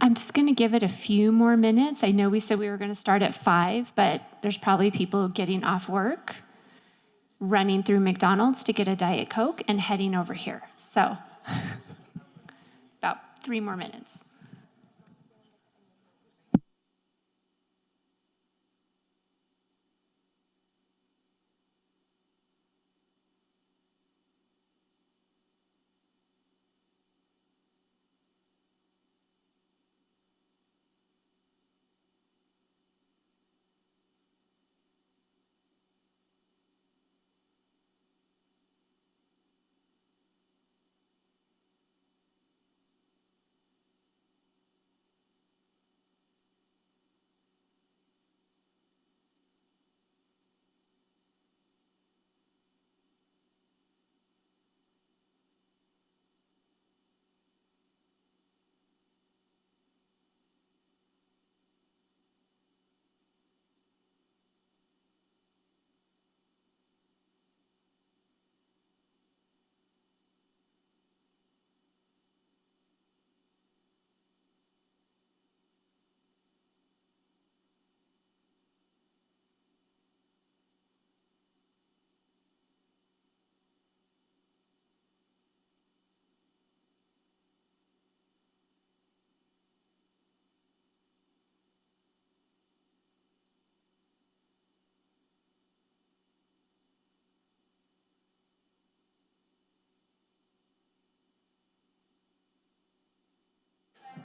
I'm just going to give it a few more minutes. I know we said we were going to start at 5, but there's probably people getting off work, running through McDonald's to get a Diet Coke, and heading over here. So about 3 more minutes.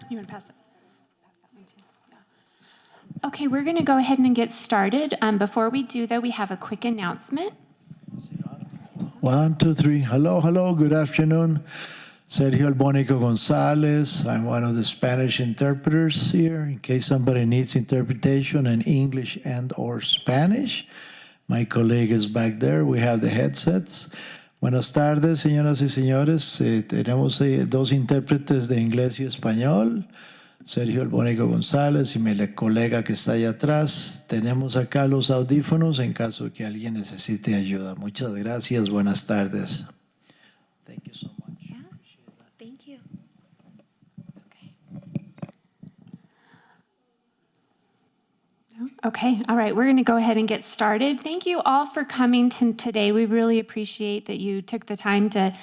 You want to pass that? One too. Yeah. Okay, we're going to go ahead and get started. Before we do, though, we have a quick announcement. 1, 2, 3. Hello, good afternoon. Sergio Albónico Gonzalez. I'm one of the Spanish interpreters here, in case somebody needs interpretation in English and or Spanish. My colleague is back there. We have the headsets. Buenas tardes, señoras y señores. Tenemos 2 intérpretes de inglés y español. Sergio Albónico González y mi colega que está allá atrás. Tenemos acá los audífonos en caso de que alguien necesite ayuda. Muchas gracias. Buenas tardes. Thank you so much. Yeah, thank you. Okay. Okay, all right, we're going to go ahead and get started. Thank you all for coming today. We really appreciate that you took the time to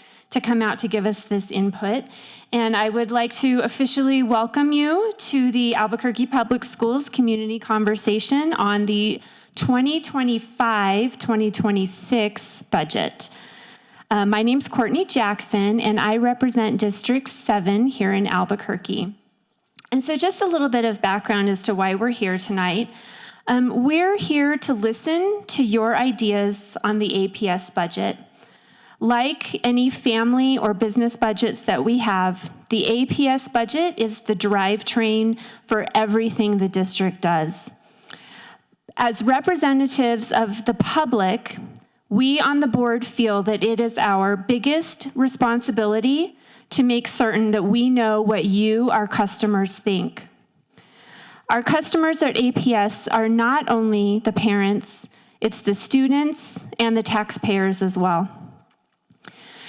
come out to give us this input. And I would like to officially welcome you to the Albuquerque Public Schools Community Conversation on the 2025-2026 budget. My name's Courtney Jackson, and I represent District 7 here in Albuquerque. And so just a little bit of background as to why we're here tonight. We're here to listen to your ideas on the APS budget. Like any family or business budgets that we have, the APS budget is the drivetrain for everything the district does. As representatives of the public, we on the board feel that it is our biggest responsibility to make certain that we know what you, our customers, think. Our customers at APS are not only the parents, it's the students and the taxpayers as well.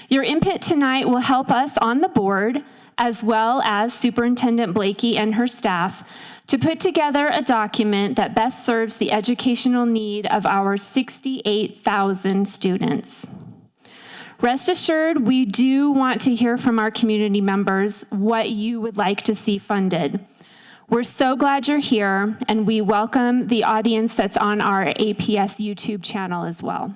Your input tonight will help us on the board, as well as Superintendent Blakey and her staff, to put together a document that best serves the educational need of our 68,000 students. Rest assured, we do want to hear from our community members what you would like to see funded. We're so glad you're here, and we welcome the audience that's on our APS YouTube channel as well.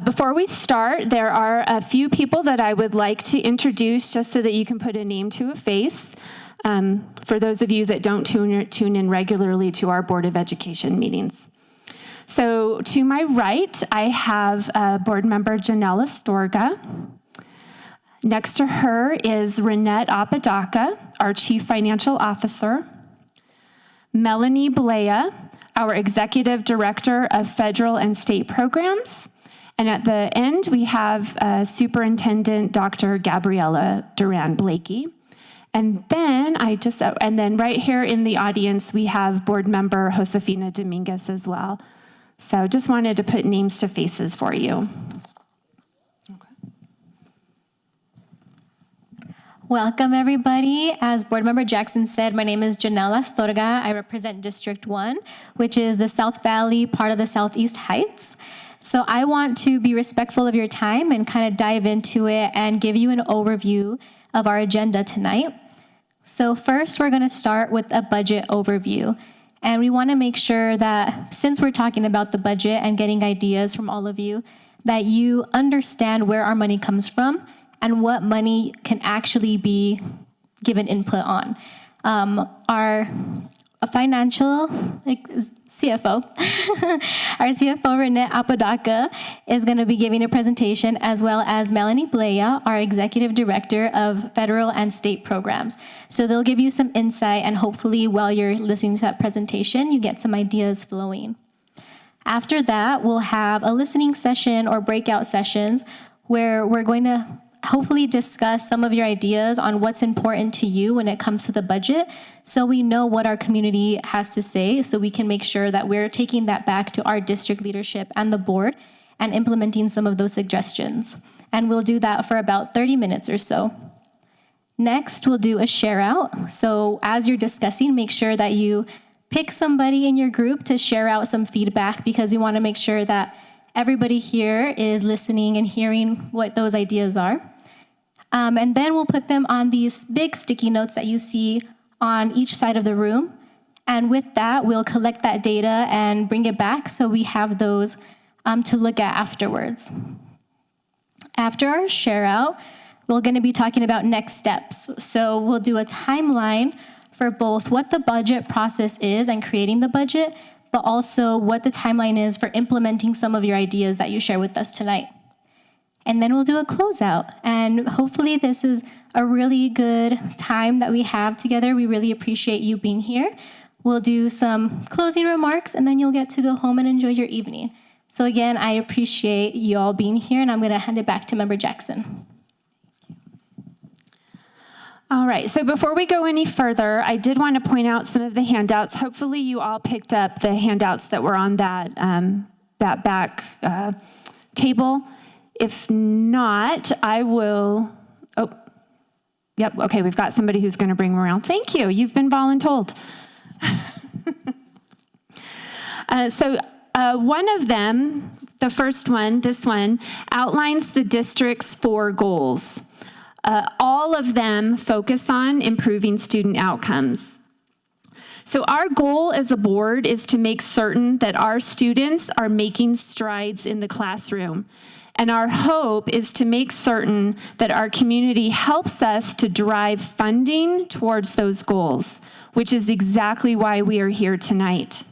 Before we start, there are a few people that I would like to introduce just so that you can put a name to a face. For those of you that don't tune in regularly to our Board of Education meetings. So to my right, I have Board Member Janelle Astorga. Next to her is Renette Apodaca, our Chief Financial Officer. Melanie Blea, our Executive Director of Federal and State Programs. And at the end, we have Superintendent Dr. Gabriela Duran Blakey. And then right here in the audience, we have Board Member Josefina Dominguez as well. So just wanted to put names to faces for you. Welcome, everybody. As Board Member Jackson said, my name is Janelle Astorga. I represent District 1, which is the South Valley part of the Southeast Heights. So I want to be respectful of your time and kind of dive into it and give you an overview of our agenda tonight. So first, we're going to start with a budget overview. And we want to make sure that since we're talking about the budget and getting ideas from all of you, that you understand where our money comes from and what money can actually be given input on. Our financial CFO, our CFO, Renette Apodaca, is going to be giving a presentation, as well as Melanie Blea, our Executive Director of Federal and State Programs. So they'll give you some insight, and hopefully while you're listening to that presentation, you get some ideas flowing. After that, we'll have a listening session or breakout sessions where we're going to hopefully discuss some of your ideas on what's important to you when it comes to the budget, so we know what our community has to say, so we can make sure that we're taking that back to our district leadership and the board and implementing some of those suggestions. And we'll do that for about 30 minutes or so. Next, we'll do a share out. So as you're discussing, make sure that you pick somebody in your group to share out some feedback, because we want to make sure that everybody here is listening and hearing what those ideas are. And then we'll put them on these big sticky notes that you see on each side of the room. And with that, we'll collect that data and bring it back so we have those to look at afterwards. After our share out, we're going to be talking about next steps. So we'll do a timeline for both what the budget process is and creating the budget, but also what the timeline is for implementing some of your ideas that you share with us tonight. And then we'll do a closeout. And hopefully this is a really good time that we have together. We really appreciate you being here. We'll do some closing remarks, and then you'll get to go home and enjoy your evening. So again, I appreciate you all being here, and I'm going to hand it back to Member Jackson. All right, so before we go any further, I did want to point out some of the handouts. Hopefully you all picked up the handouts that were on that back table. If not, I will, yep, okay, we've got somebody who's going to bring them around. Thank you, you've been voluntold. One of them, the first one, this one, outlines the district's 4 goals. All of them focus on improving student outcomes. So our goal as a board is to make certain that our students are making strides in the classroom. And our hope is to make certain that our community helps us to drive funding towards those goals, which is exactly why we are here tonight.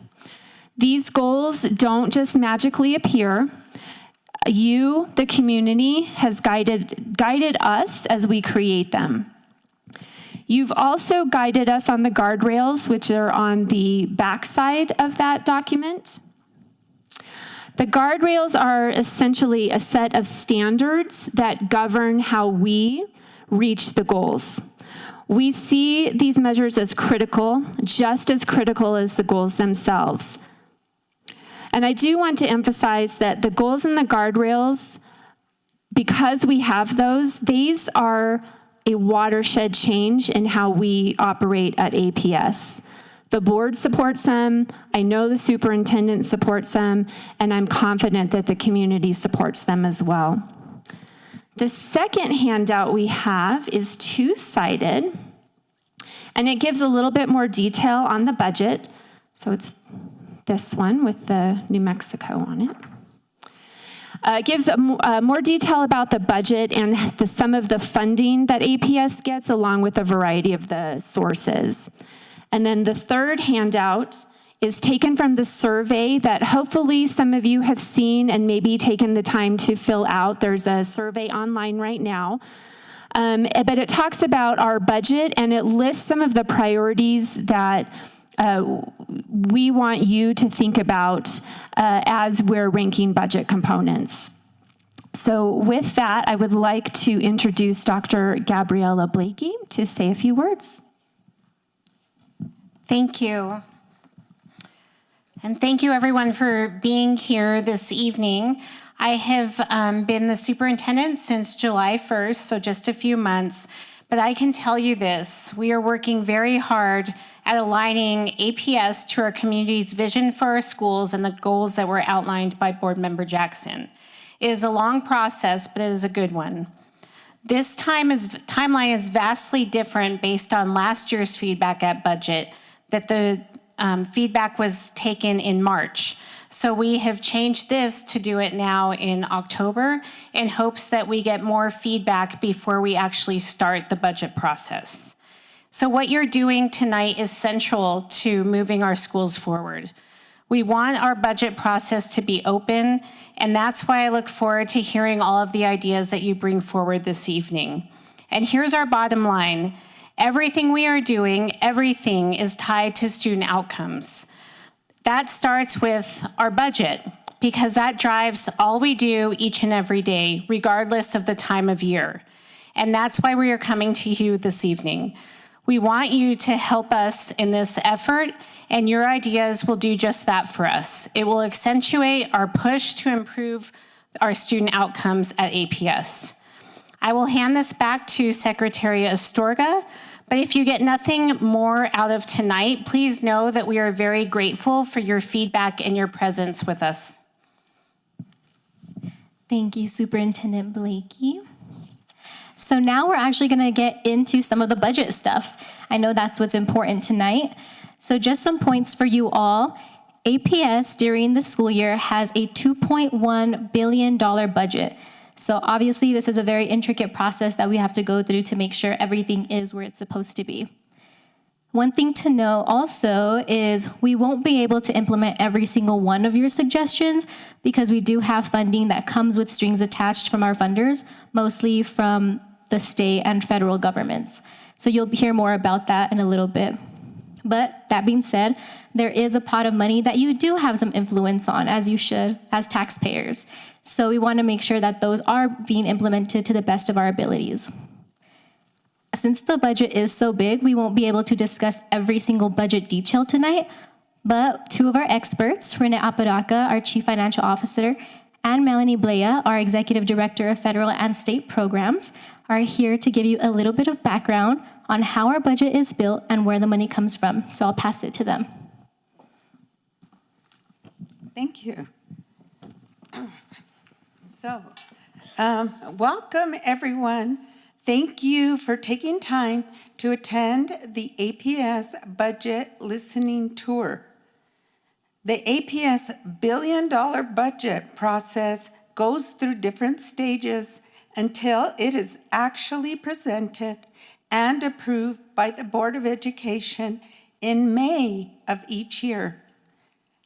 These goals don't just magically appear. You, the community, has guided us as we create them. You've also guided us on the guardrails, which are on the backside of that document. The guardrails are essentially a set of standards that govern how we reach the goals. We see these measures as critical, just as critical as the goals themselves. And I do want to emphasize that the goals and the guardrails, because we have those, these are a watershed change in how we operate at APS. The board supports them, I know the superintendent supports them, and I'm confident that the community supports them as well. The second handout we have is 2-sided, and it gives a little bit more detail on the budget. So it's this one with the New Mexico on it. It gives more detail about the budget and some of the funding that APS gets, along with a variety of the sources. And then the third handout is taken from the survey that hopefully some of you have seen and maybe taken the time to fill out. There's a survey online right now. But it talks about our budget, and it lists some of the priorities that we want you to think about as we're ranking budget components. So with that, I would like to introduce Dr. Gabriella Blakey to say a few words. Thank you. And thank you everyone for being here this evening. I have been the superintendent since July 1st, so just a few months. But I can tell you this, we are working very hard at aligning APS to our community's vision for our schools and the goals that were outlined by Board Member Jackson. It is a long process, but it is a good one. This timeline is vastly different based on last year's feedback at budget, that the feedback was taken in March. So we have changed this to do it now in October in hopes that we get more feedback before we actually start the budget process. So what you're doing tonight is central to moving our schools forward. We want our budget process to be open, and that's why I look forward to hearing all of the ideas that you bring forward this evening. And here's our bottom line. Everything we are doing, everything is tied to student outcomes. That starts with our budget, because that drives all we do each and every day, regardless of the time of year. And that's why we are coming to you this evening. We want you to help us in this effort, and your ideas will do just that for us. It will accentuate our push to improve our student outcomes at APS. I will hand this back to Secretary Astorga, but if you get nothing more out of tonight, please know that we are very grateful for your feedback and your presence with us. Thank you, Superintendent Blakey. So now we're actually going to get into some of the budget stuff. I know that's what's important tonight. So just some points for you all. APS during the school year has a $2.1 billion budget. So obviously this is a very intricate process that we have to go through to make sure everything is where it's supposed to be. One thing to know also is we won't be able to implement every single one of your suggestions because we do have funding that comes with strings attached from our funders, mostly from the state and federal governments. So you'll hear more about that in a little bit. But that being said, there is a pot of money that you do have some influence on, as you should, as taxpayers. So we want to make sure that those are being implemented to the best of our abilities. Since the budget is so big, we won't be able to discuss every single budget detail tonight, but two of our experts, Rene Apodaca, our Chief Financial Officer, and Melanie Blea, our Executive Director of Federal and State Programs, are here to give you a little bit of background on how our budget is built and where the money comes from. So I'll pass it to them. Thank you. So, welcome everyone. Thank you for taking time to attend the APS Budget Listening Tour. The APS billion-dollar budget process goes through different stages until it is actually presented and approved by the Board of Education in May of each year.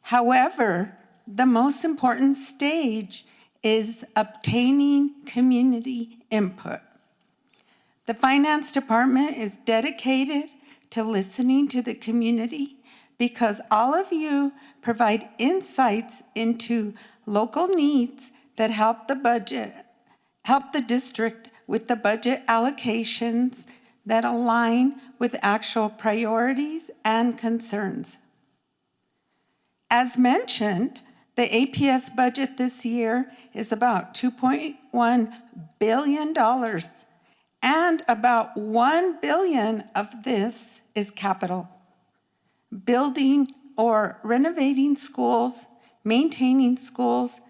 However, the most important stage is obtaining community input. The Finance Department is dedicated to listening to the community because all of you provide insights into local needs that help the district with the budget allocations that align with actual priorities and concerns. As mentioned, the APS budget this year is about $2.1 billion, and about $1 billion of this is capital. Building or renovating schools, maintaining schools,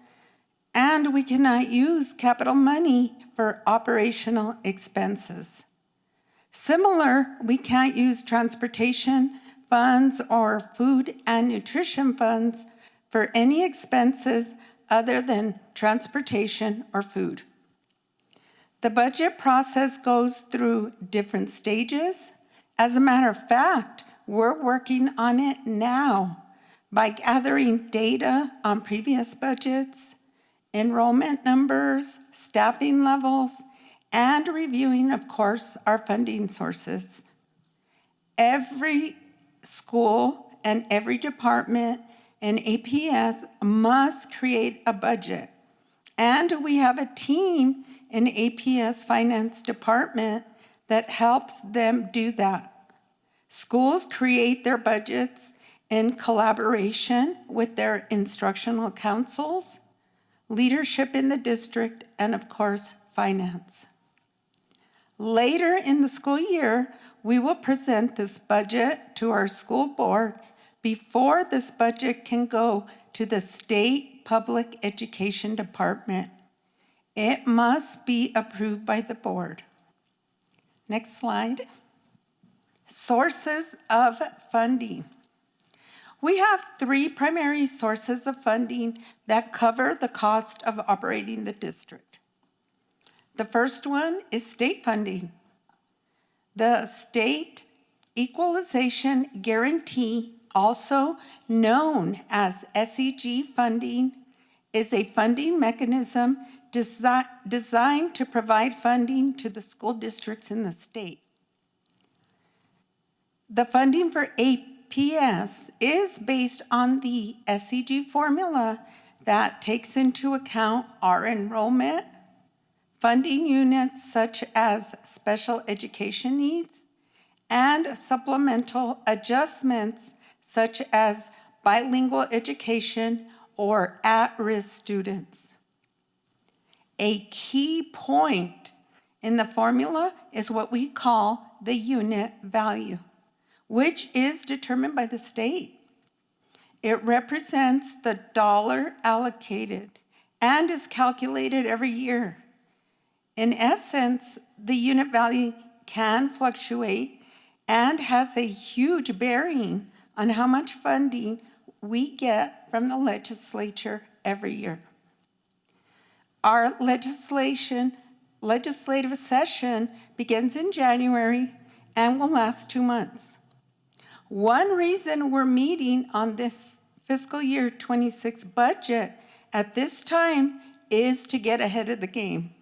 and we cannot use capital money for operational expenses. Similar, we can't use transportation funds or food and nutrition funds for any expenses other than transportation or food. The budget process goes through different stages. As a matter of fact, we're working on it now by gathering data on previous budgets, enrollment numbers, staffing levels, and reviewing, of course, our funding sources. Every school and every department in APS must create a budget. And we have a team in APS Finance Department that helps them do that. Schools create their budgets in collaboration with their instructional councils, leadership in the district, and of course, finance. Later in the school year, we will present this budget to our school board before this budget can go to the state public education department. It must be approved by the board. Next slide. Sources of funding. We have 3 primary sources of funding that cover the cost of operating the district. The first one is state funding. The State Equalization Guarantee, also known as SEG funding, is a funding mechanism designed to provide funding to the school districts in the state. The funding for APS is based on the SEG formula that takes into account our enrollment, funding units such as special education needs, and supplemental adjustments such as bilingual education or at-risk students. A key point in the formula is what we call the unit value, which is determined by the state. It represents the dollar allocated and is calculated every year. In essence, the unit value can fluctuate and has a huge bearing on how much funding we get from the legislature every year. Our legislative session begins in January and will last 2 months. One reason we're meeting on this fiscal year 26 budget at this time is to get ahead of the game.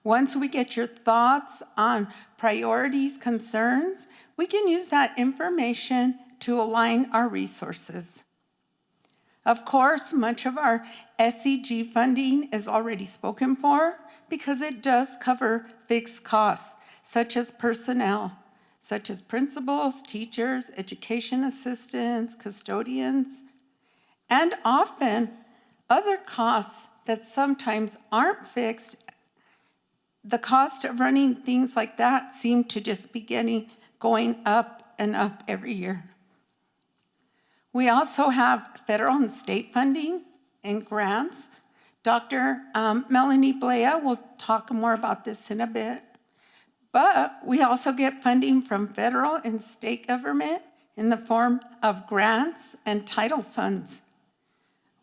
Once we get your thoughts on priorities, concerns, we can use that information to align our resources. Of course, much of our SEG funding is already spoken for because it does cover fixed costs, such as personnel, such as principals, teachers, education assistants, custodians, and often other costs that sometimes aren't fixed. The cost of running things like that seem to just be going up and up every year. We also have federal and state funding and grants. Dr. Melanie Blea will talk more about this in a bit. But we also get funding from federal and state government in the form of grants and title funds.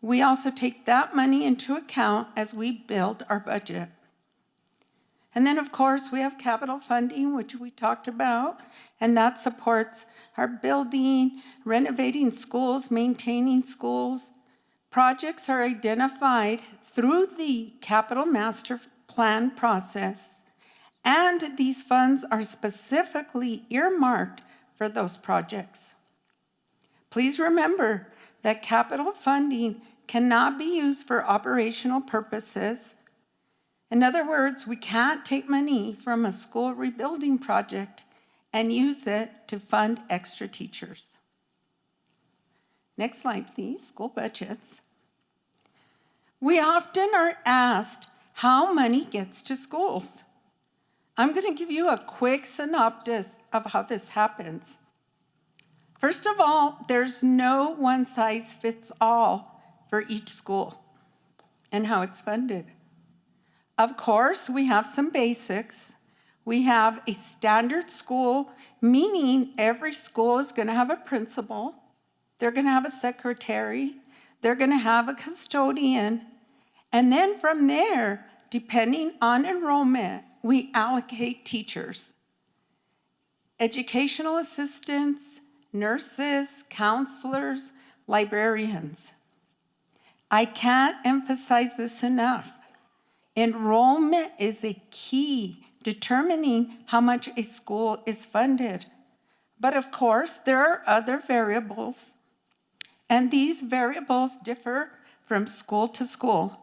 We also take that money into account as we build our budget. And then, of course, we have capital funding, which we talked about, and that supports our building, renovating schools, maintaining schools. Projects are identified through the capital master plan process, and these funds are specifically earmarked for those projects. Please remember that capital funding cannot be used for operational purposes. In other words, we can't take money from a school rebuilding project and use it to fund extra teachers. Next slide, please, school budgets. We often are asked how money gets to schools. I'm going to give you a quick synopsis of how this happens. First of all, there's no one-size-fits-all for each school and how it's funded. Of course, we have some basics. We have a standard school, meaning every school is going to have a principal. They're going to have a secretary. They're going to have a custodian. And then from there, depending on enrollment, we allocate teachers, educational assistants, nurses, counselors, librarians. I can't emphasize this enough. Enrollment is a key determining how much a school is funded. But of course, there are other variables, and these variables differ from school to school.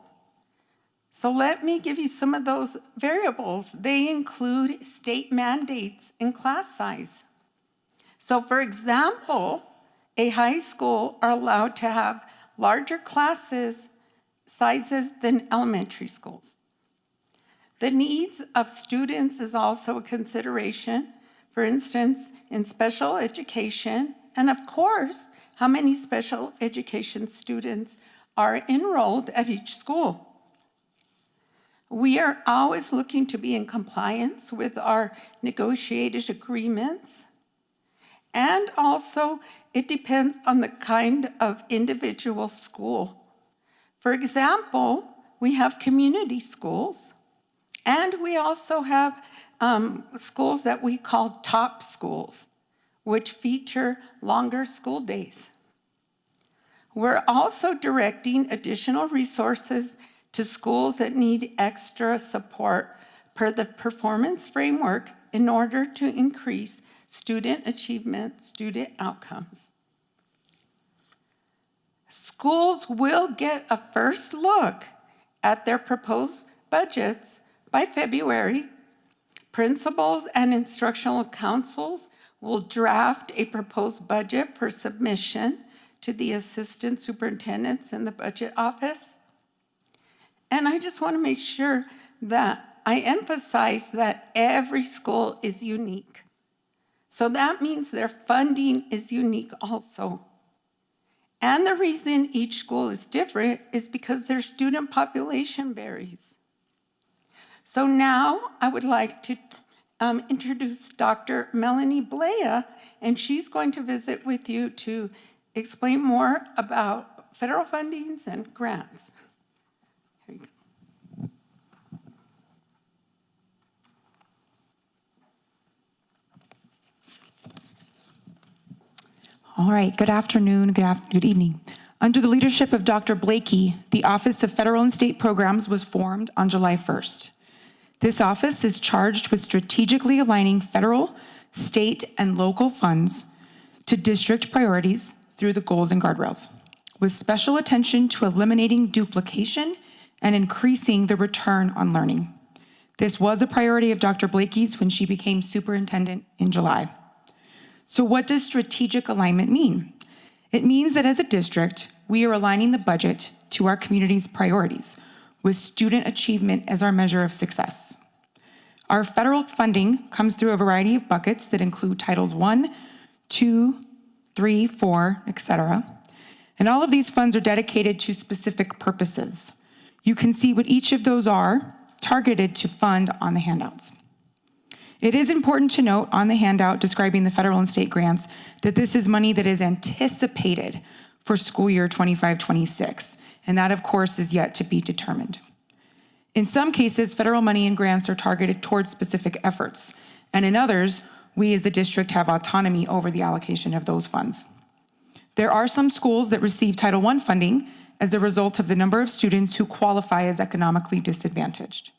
So let me give you some of those variables. They include state mandates and class size. So for example, a high school are allowed to have larger classes sizes than elementary schools. The needs of students is also a consideration, for instance, in special education, and of course, how many special education students are enrolled at each school. We are always looking to be in compliance with our negotiated agreements. And also, it depends on the kind of individual school. For example, we have community schools, and we also have schools that we call top schools, which feature longer school days. We're also directing additional resources to schools that need extra support per the performance framework in order to increase student achievement, student outcomes. Schools will get a first look at their proposed budgets by February. Principals and instructional councils will draft a proposed budget for submission to the assistant superintendents in the budget office. And I just want to make sure that I emphasize that every school is unique. So that means their funding is unique also. And the reason each school is different is because their student population varies. So now I would like to introduce Dr. Melanie Blea, and she's going to visit with you to explain more about federal fundings and grants. Here you go. All right, good afternoon, good evening. Under the leadership of Dr. Blakey, the Office of Federal and State Programs was formed on July 1st. This office is charged with strategically aligning federal, state, and local funds to district priorities through the goals and guardrails, with special attention to eliminating duplication and increasing the return on learning. This was a priority of Dr. Blakey's when she became superintendent in July. So what does strategic alignment mean? It means that as a district, we are aligning the budget to our community's priorities, with student achievement as our measure of success. Our federal funding comes through a variety of buckets that include Titles 1, 2, 3, 4, etc. And all of these funds are dedicated to specific purposes. You can see what each of those are targeted to fund on the handouts. It is important to note on the handout describing the federal and state grants that this is money that is anticipated for school year 25-26, and that of course is yet to be determined. In some cases, federal money and grants are targeted towards specific efforts, and in others, we as the district have autonomy over the allocation of those funds. There are some schools that receive Title I funding as a result of the number of students who qualify as economically disadvantaged.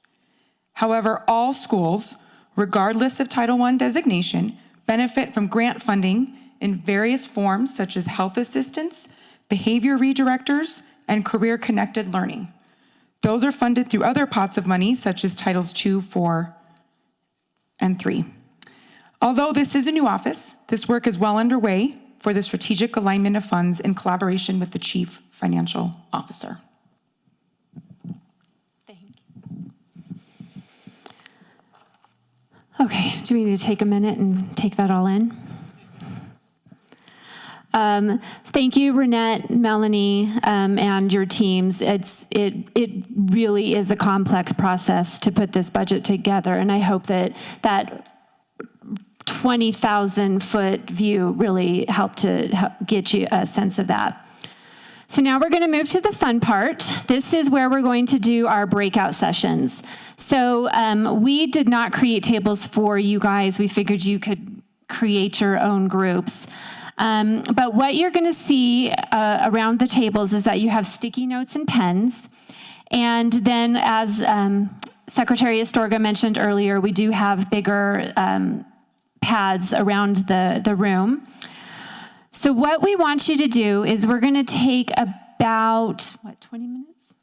However, all schools, regardless of Title I designation, benefit from grant funding in various forms such as health assistance, behavior redirectors, and career-connected learning. Those are funded through other pots of money such as Titles 2, 4, and 3. Although this is a new office, this work is well underway for the strategic alignment of funds in collaboration with the Chief Financial Officer. Okay, do we need to take a minute and take that all in? Thank you, Renette, Melanie, and your teams. It really is a complex process to put this budget together, and I hope that 20,000-foot view really helped to get you a sense of that. So now we're going to move to the fun part. This is where we're going to do our breakout sessions. So we did not create tables for you guys. We figured you could create your own groups. But what you're going to see around the tables is that you have sticky notes and pens. And then as Secretary Astorga mentioned earlier, we do have bigger pads around the room. So what we want you to do is we're going to take about, 20 minutes?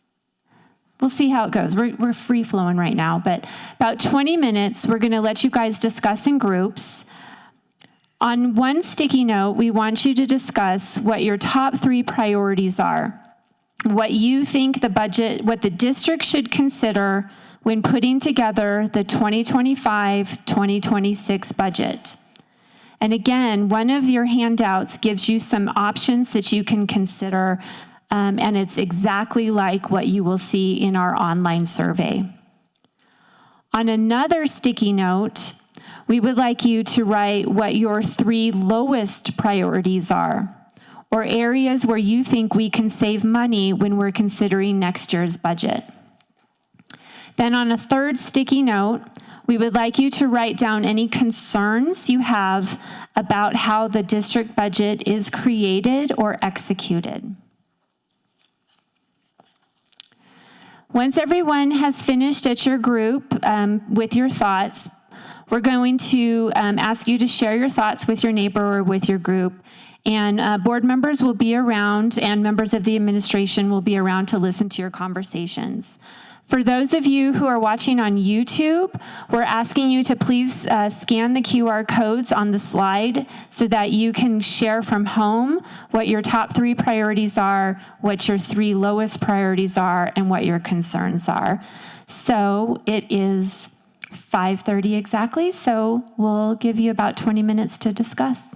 We'll see how it goes. We're free-flowing right now, but about 20 minutes, we're going to let you guys discuss in groups. On one sticky note, we want you to discuss what your top 3 priorities are, what you think the budget, what the district should consider when putting together the 2025-2026 budget. And again, one of your handouts gives you some options that you can consider, and it's exactly like what you will see in our online survey. On another sticky note, we would like you to write what your 3 lowest priorities are, or areas where you think we can save money when we're considering next year's budget. Then on a third sticky note, we would like you to write down any concerns you have about how the district budget is created or executed. Once everyone has finished at your group with your thoughts, we're going to ask you to share your thoughts with your neighbor or with your group. And board members will be around, and members of the administration will be around to listen to your conversations. For those of you who are watching on YouTube, we're asking you to please scan the QR codes on the slide so that you can share from home what your top 3 priorities are, what your 3 lowest priorities are, and what your concerns are. So it is 5:30 exactly, so we'll give you about 20 minutes to discuss.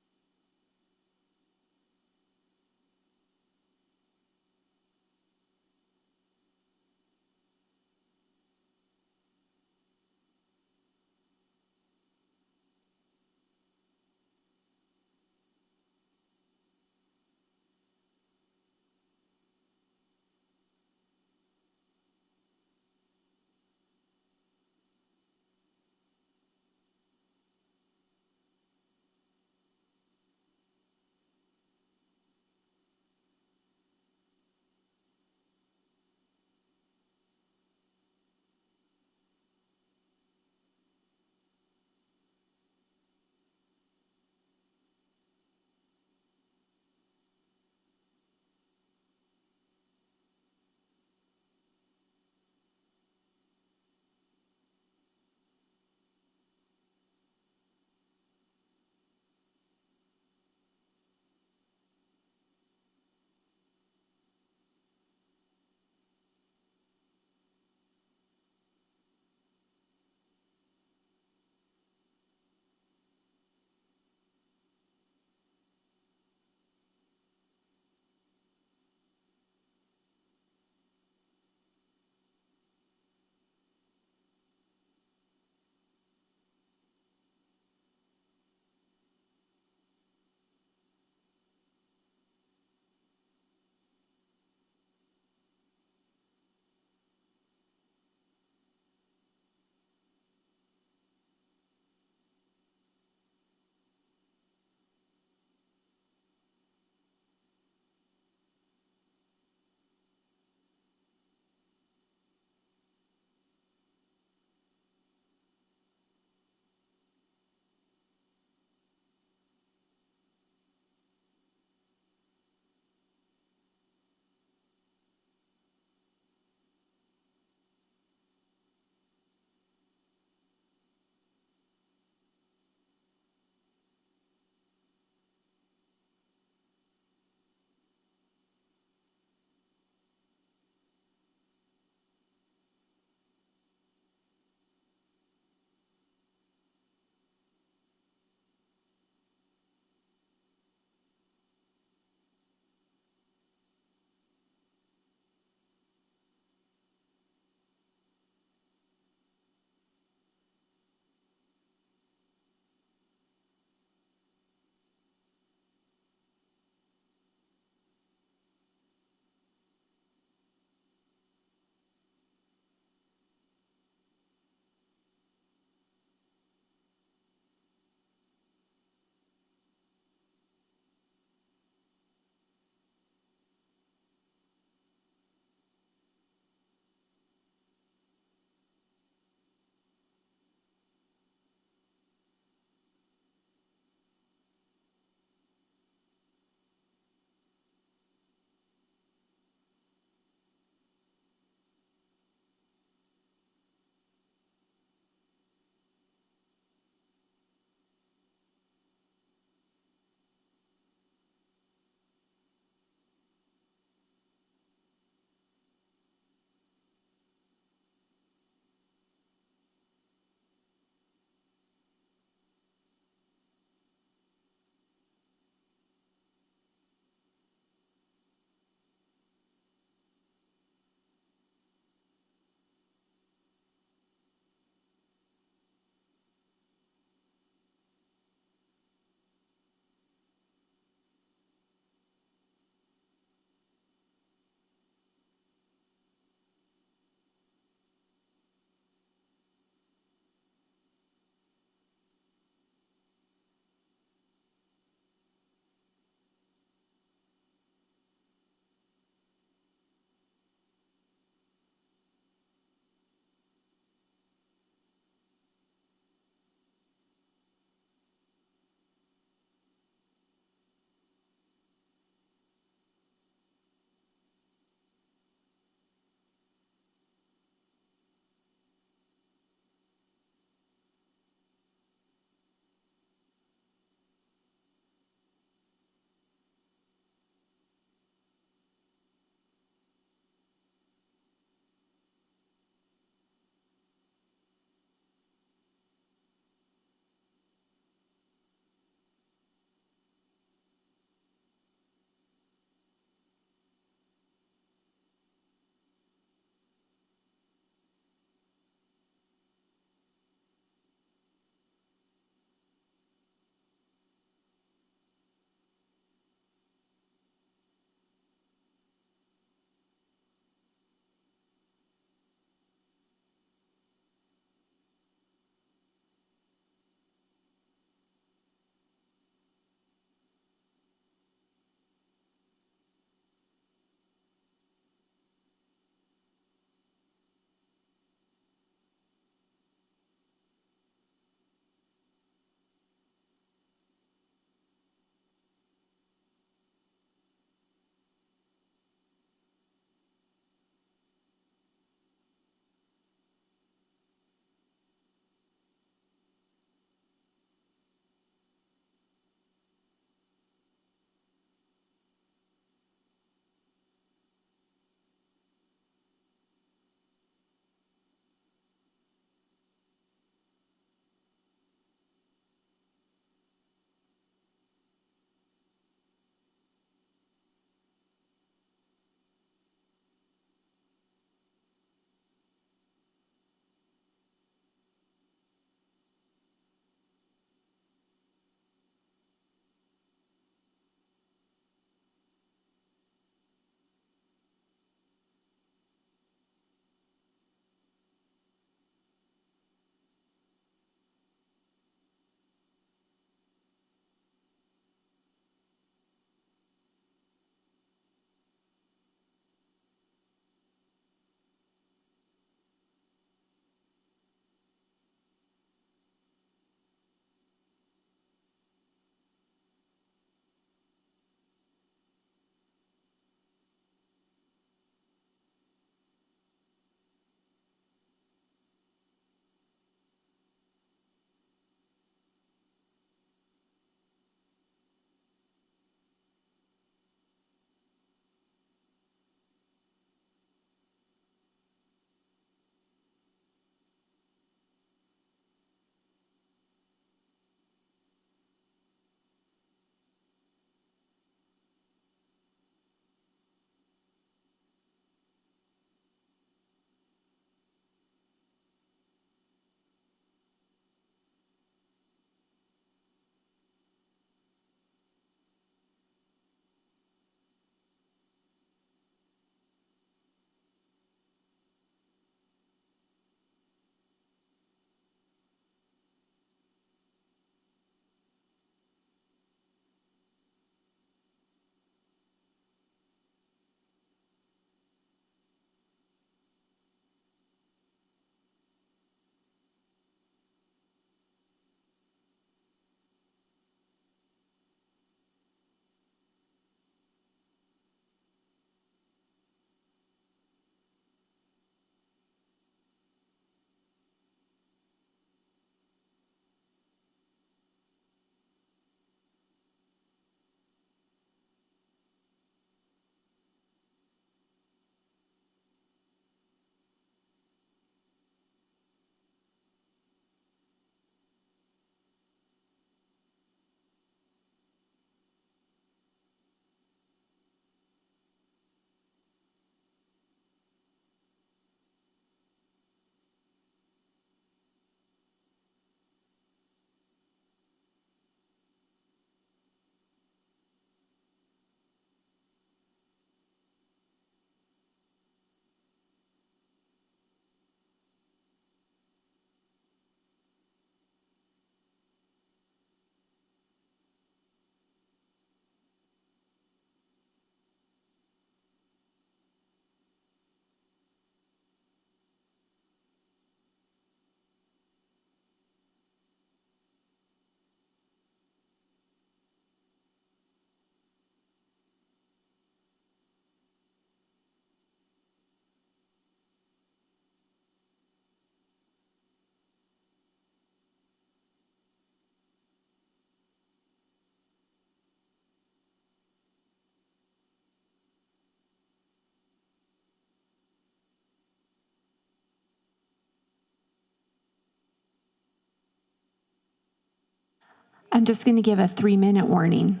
I'm just going to give a 3-minute warning.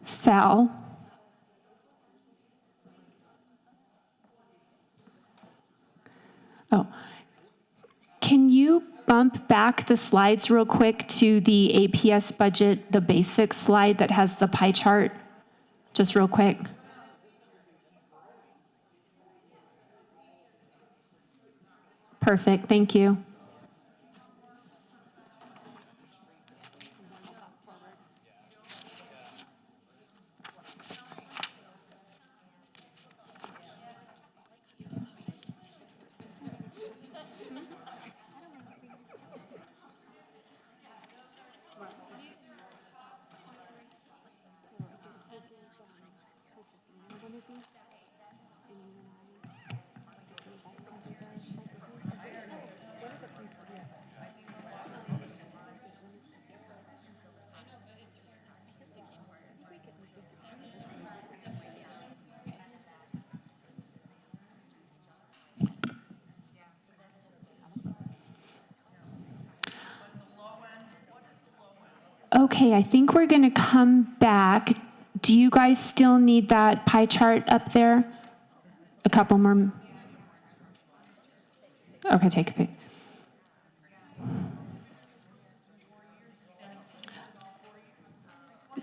Sal. Oh, can you bump back the slides real quick to the APS budget, the basic slide that has the pie chart? Just real quick. Perfect, thank you. Okay, I think we're going to come back. Do you guys still need that pie chart up there? A couple more. Okay, take a pic.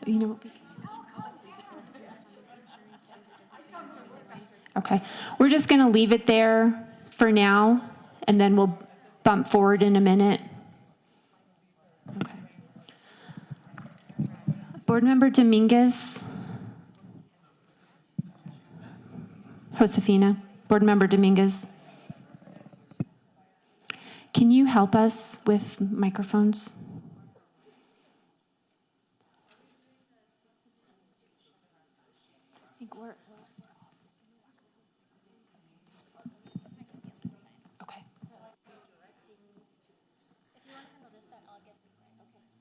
You know what? Okay, we're just going to leave it there for now, and then we'll bump forward in a minute. Okay. Board Member Dominguez. Josefina. Board Member Dominguez. Can you help us with microphones? Okay.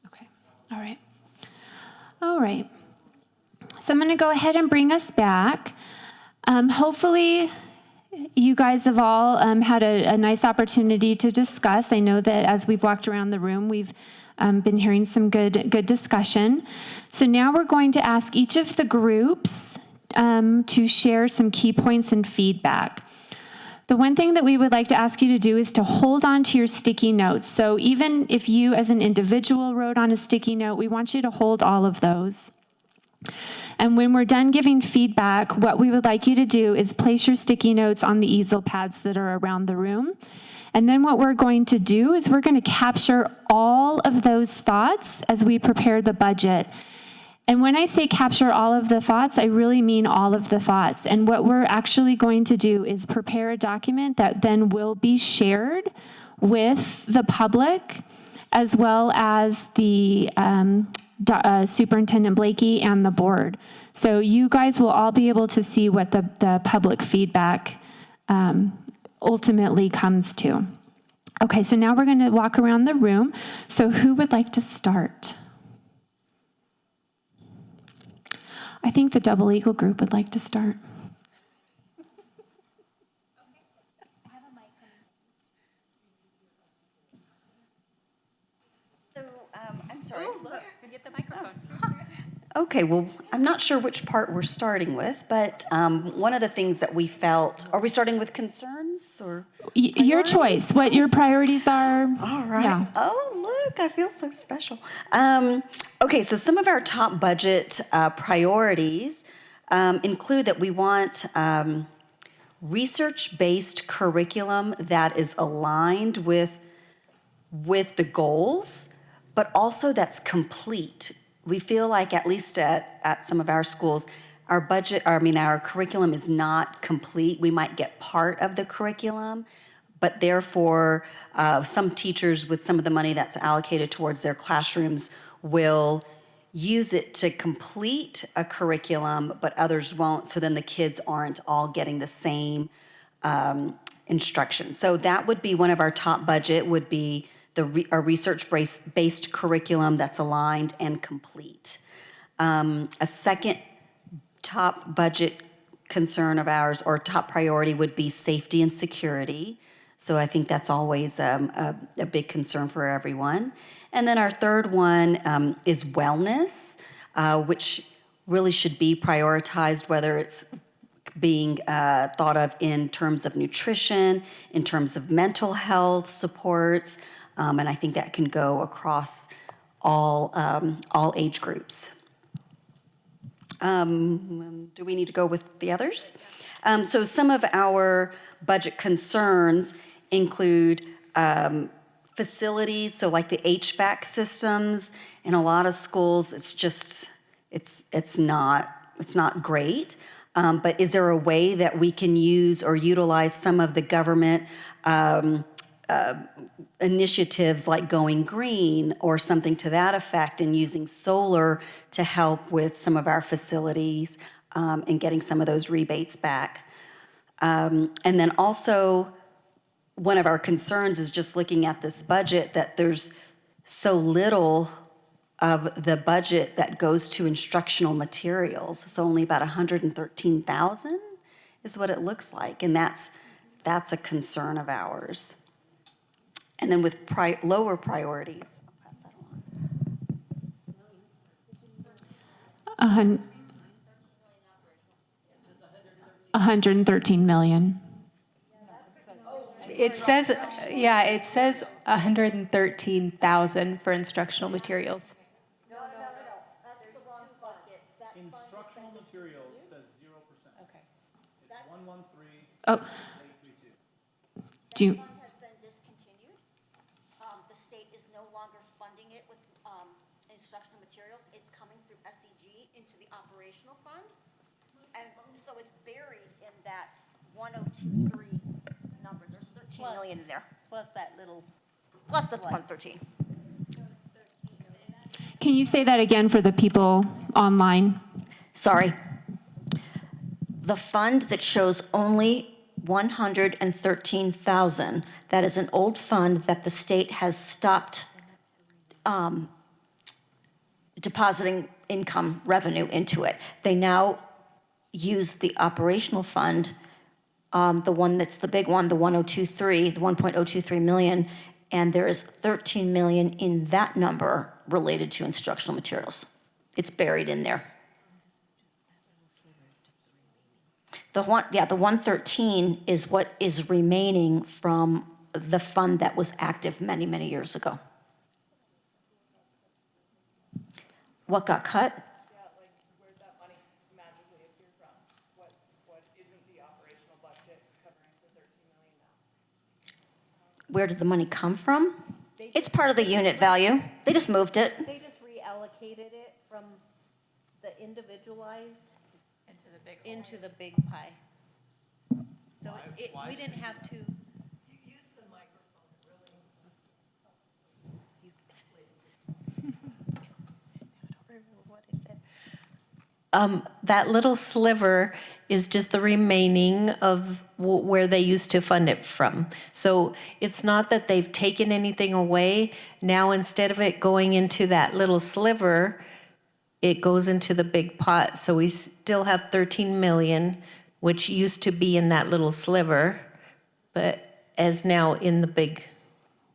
Okay. All right. All right. So I'm going to go ahead and bring us back. Hopefully, you guys have all had a nice opportunity to discuss. I know that as we've walked around the room, we've been hearing some good discussion. So now we're going to ask each of the groups to share some key points and feedback. The one thing that we would like to ask you to do is to hold on to your sticky notes. So even if you as an individual wrote on a sticky note, we want you to hold all of those. And when we're done giving feedback, what we would like you to do is place your sticky notes on the easel pads that are around the room. And then what we're going to do is we're going to capture all of those thoughts as we prepare the budget. And when I say capture all of the thoughts, I really mean all of the thoughts. And what we're actually going to do is prepare a document that then will be shared with the public, as well as the Superintendent Blakey and the board. So you guys will all be able to see what the public feedback ultimately comes to. Okay, so now we're going to walk around the room. So who would like to start? I think the Double Eagle group would like to start. So, I'm sorry. Look, get the microphone. Okay, well, I'm not sure which part we're starting with, but one of the things that we felt, are we starting with concerns or? Your choice, what your priorities are. All right. Yeah. Oh, look, I feel so special. Okay, so some of our top budget priorities include that we want research-based curriculum that is aligned with with the goals, but also that's complete. We feel like, at least at some of our schools, our curriculum is not complete. We might get part of the curriculum, but therefore, some teachers with some of the money that's allocated towards their classrooms will use it to complete a curriculum, but others won't, so then the kids aren't all getting the same instruction. So that would be one of our top budget, would be a research-based curriculum that's aligned and complete. A second top budget concern of ours, or top priority, would be safety and security. So I think that's always a big concern for everyone. And then our third one is wellness, which really should be prioritized, whether it's being thought of in terms of nutrition, in terms of mental health supports, and I think that can go across all age groups. Do we need to go with the others? So some of our budget concerns include facilities, so like the HVAC systems. In a lot of schools, it's not great. But is there a way that we can use or utilize some of the government initiatives like Going Green or something to that effect, and using solar to help with some of our facilities and getting some of those rebates back? And then also, one of our concerns is just looking at this budget, that there's so little of the budget that goes to instructional materials. So only about 113,000 is what it looks like, and that's a concern of ours. And then with lower priorities, I'll pass that on. 113 million. It says 113,000 for instructional materials. Instructional materials says 0%. Okay. It's 113. Oh, do you, Has been discontinued. The state is no longer funding it with instructional materials. It's coming through SEG into the operational fund. And so it's buried in that 1023 number. There's 13 million in there. Plus the 113. can you say that again for the people online? Sorry. The fund that shows only 113,000, that is an old fund that the state has stopped depositing income revenue into it. They now use the operational fund, the one that's the big one, the 1023, the 1.023 million, and there is 13 million in that number related to instructional materials. It's buried in there. The 113 is what is remaining from the fund that was active many, many years ago. What got cut? Like where'd that money magically appear from? What isn't the operational budget covering the 13 million now? Where did the money come from? It's part of the unit value. They just moved it. They just reallocated it from the individualized into the big pie. So we didn't have to. That little sliver is just the remaining of where they used to fund it from. So it's not that they've taken anything away. Now, instead of it going into that little sliver, it goes into the big pot. So we still have 13 million, which used to be in that little sliver, but is now in the big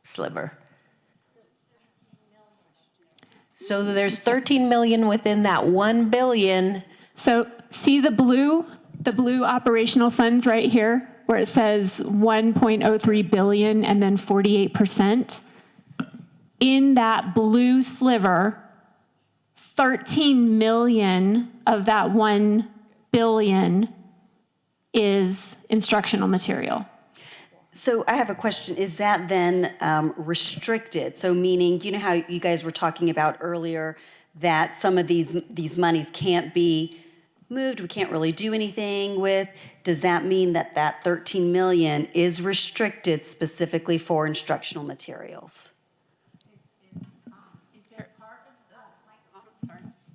sliver. So there's 13 million within that 1 billion. So see the blue operational funds right here, where it says 1.03 billion and then 48%. In that blue sliver, 13 million of that 1 billion is instructional material. So I have a question. Is that then restricted? So meaning, you know how you guys were talking about earlier that some of these monies can't be moved, we can't really do anything with? Does that mean that that 13 million is restricted specifically for instructional materials?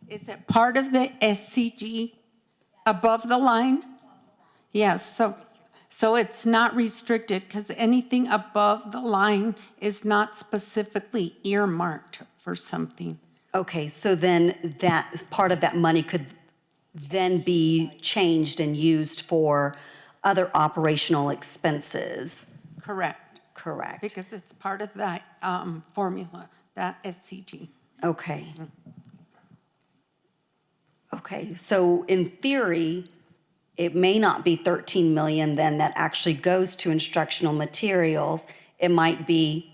Is it part of the SCG above the line? Yes, so it's not restricted because anything above the line is not specifically earmarked for something. Okay, so then that part of that money could then be changed and used for other operational expenses. Correct. Correct. Because it's part of that formula, that SCG. Okay. Okay, so in theory, it may not be 13 million then that actually goes to instructional materials. It might be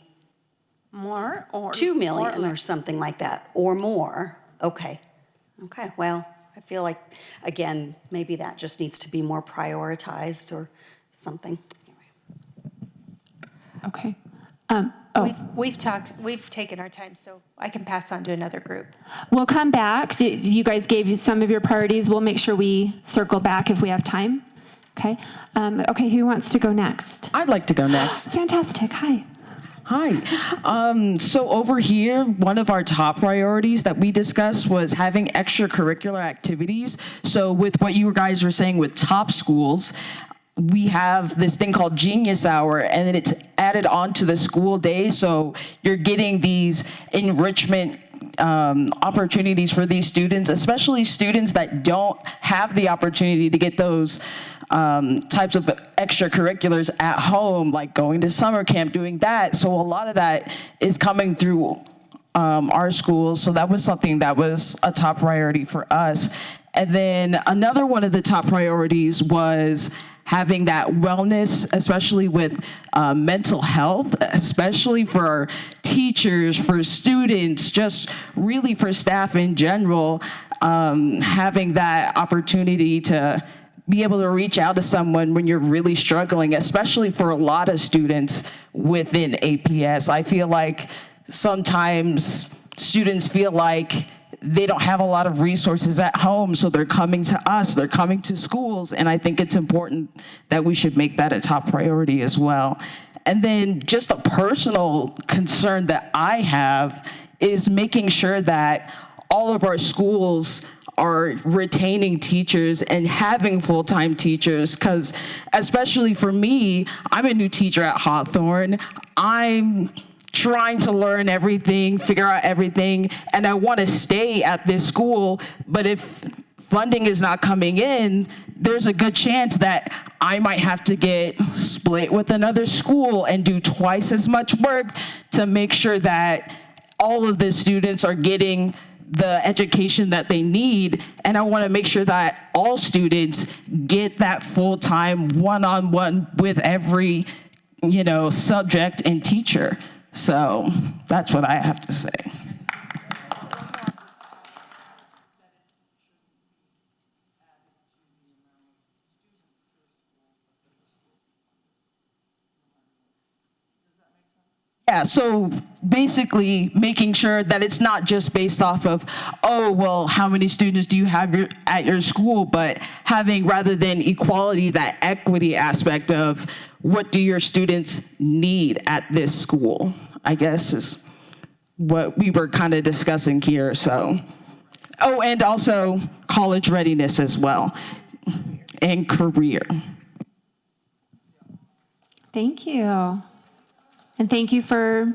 More or 2 million or less. something like that, or more. Okay. Okay, well, I feel like, again, maybe that just needs to be more prioritized or something. Okay. We've taken our time, so I can pass on to another group. We'll come back. You guys gave some of your priorities. We'll make sure we circle back if we have time. Okay. Okay, who wants to go next? I'd like to go next. Fantastic. Hi. Hi. So over here, one of our top priorities that we discussed was having extracurricular activities. So with what you guys were saying with top schools, we have this thing called Genius Hour, and then it's added on to the school day. So you're getting these enrichment opportunities for these students, especially students that don't have the opportunity to get those types of extracurriculars at home, like going to summer camp, doing that. So a lot of that is coming through our schools. So that was something that was a top priority for us. And then another one of the top priorities was having that wellness, especially with mental health, especially for teachers, for students, just really for staff in general, having that opportunity to be able to reach out to someone when you're really struggling, especially for a lot of students within APS. I feel like sometimes students feel like they don't have a lot of resources at home, so they're coming to us, they're coming to schools, and I think it's important that we should make that a top priority as well. And then just a personal concern that I have is making sure that all of our schools are retaining teachers and having full-time teachers, because especially for me, I'm a new teacher at Hawthorne. I'm trying to learn everything, figure out everything, and I want to stay at this school, but if funding is not coming in, there's a good chance that I might have to get split with another school and do twice as much work to make sure that all of the students are getting the education that they need. And I want to make sure that all students get that full-time one-on-one with every, subject and teacher. So that's what I have to say. Yeah, so basically making sure that it's not just based off of, oh, well, how many students do you have at your school, but having, rather than equality, that equity aspect of what do your students need at this school, I guess is what we were kind of discussing here. So, oh, and also college readiness as well, and career. Thank you. And thank you for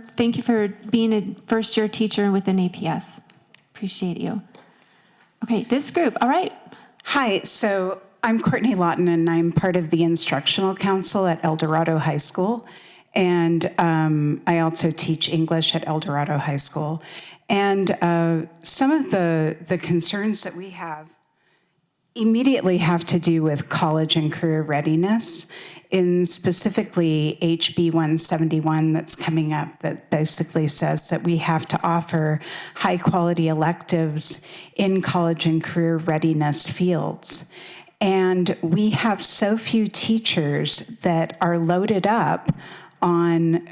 being a first-year teacher within APS. Appreciate you. Okay, this group, all right. Hi, so I'm Courtney Lawton, and I'm part of the Instructional Council at El Dorado High School. And I also teach English at El Dorado High School. And some of the concerns that we have immediately have to do with college and career readiness, in specifically HB 171 that's coming up that basically says that we have to offer high quality electives in college and career readiness fields. And we have so few teachers that are loaded up on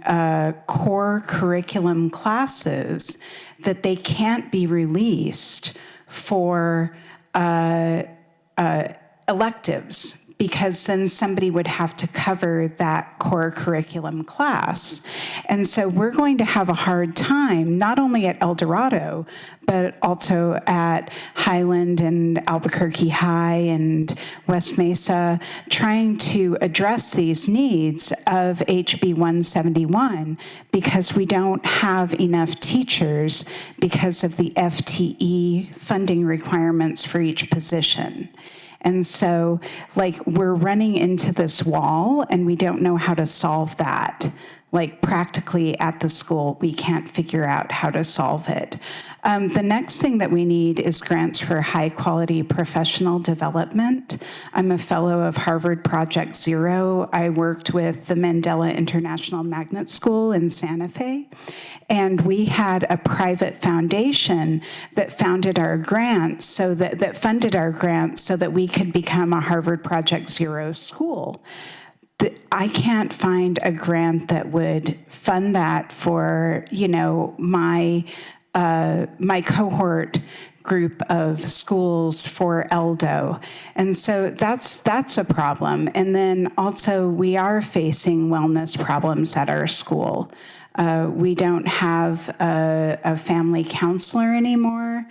core curriculum classes that they can't be released for electives, because then somebody would have to cover that core curriculum class. And so we're going to have a hard time, not only at El Dorado, but also at Highland and Albuquerque High and West Mesa, trying to address these needs of HB 171 because we don't have enough teachers because of the FTE funding requirements for each position. And so, like, we're running into this wall and we don't know how to solve that. Like, practically at the school, we can't figure out how to solve it. The next thing that we need is grants for high-quality professional development. I'm a fellow of Harvard Project Zero. I worked with the Mandela International Magnet School in Santa Fe, and we had a private foundation that funded our grants so that we could become a Harvard Project Zero school. I can't find a grant that would fund that for, my cohort group of schools for ELDO. And so that's a problem. And then also we are facing wellness problems at our school. We don't have a family counselor anymore.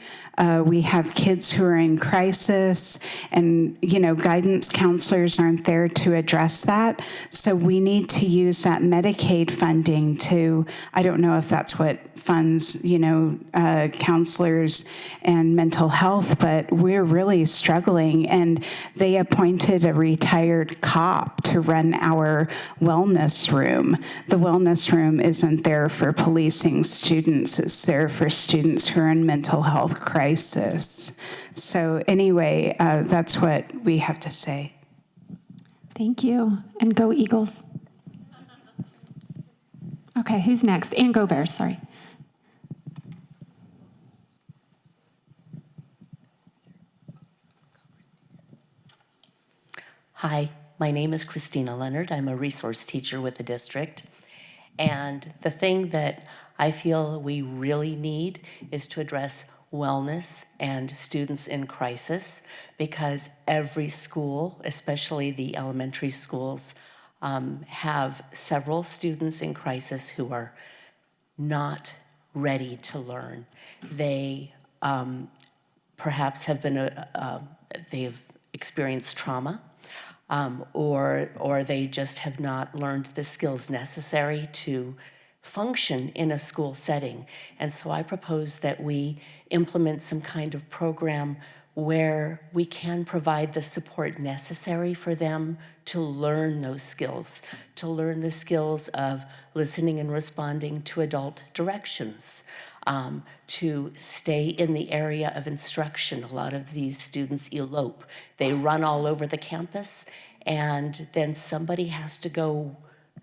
We have kids who are in crisis, and guidance counselors aren't there to address that. So we need to use that Medicaid funding to, I don't know if that's what funds, counselors and mental health, but we're really struggling. And they appointed a retired cop to run our wellness room. The wellness room isn't there for policing students, it's there for students who are in mental health crisis. So anyway, that's what we have to say. Thank you. And go Eagles. Okay, who's next? And go Bears, sorry. Hi, my name is Christina Leonard. I'm a resource teacher with the district. And the thing that I feel we really need is to address wellness and students in crisis, because every school, especially the elementary schools, have several students in crisis who are not ready to learn. They perhaps have been, they've experienced trauma, or they just have not learned the skills necessary to function in a school setting. And so I propose that we implement some kind of program where we can provide the support necessary for them to learn those skills, to learn the skills of listening and responding to adult directions, to stay in the area of instruction. A lot of these students elope. They run all over the campus, and then somebody has to go